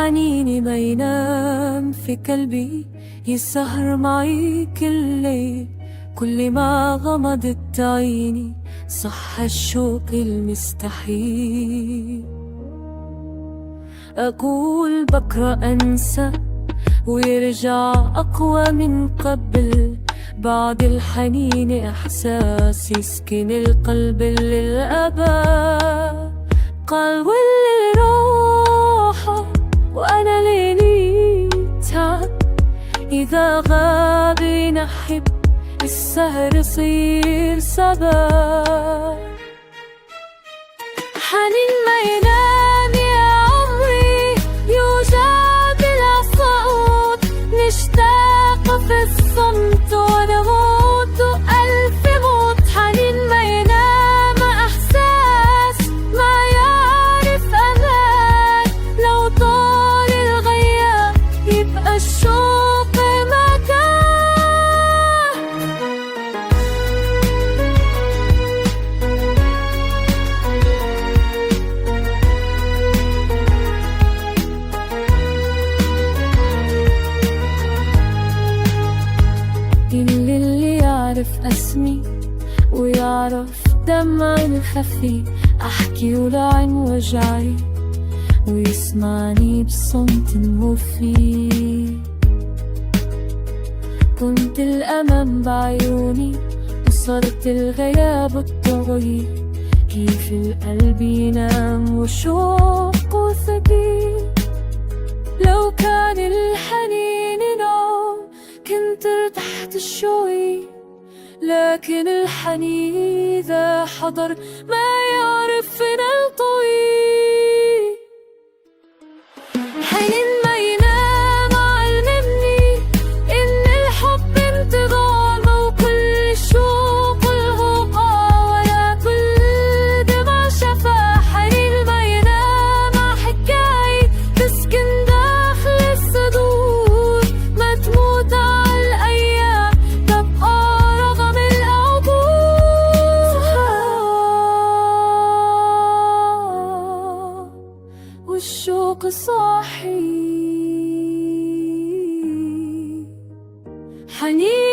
حنيني ما ينام في قلبي، يسهر معي كل ليل. كل ما غمضت عيني صح الشوق المستحيل. أقول بكرة أنسى ويرجع أقوى من قبل، بعد الحنين إحساس يسكن القلب للأبد. قال واللي راح وأنا ليليتها، إذا غاب نحب السهر يصير سبب. حنين ما ينام يا عمري، يوجع بلا صوت، نشتاق في الصمت ونموت ألف موت. حنين ما ينام إحساس ما يعرف أمان، لو طال الغياب يبقى الشوق مكان. اللي يعرف اسمي ويعرف دمعي الخفي، احكي ولعن وجعي ويسمعني بصمت مفيد. كنت الامام بعيوني وصرت الغياب الطويل، كيف القلب ينام وشوقه ثقيل. لو كان الحنين نوم كنت ارتحت شوي، لكن الحنين إذا حضر ما يعرف فينا الطويل. حنين ما ينام علمني إن الحب انتظام، وكل شوق الهقى ولا كل دمع شفا. حنين ما ينام حكاي تسكن داخل الصدور، ما تموت على الأيام تبقى رغم العبور. والشوق صاحي حنين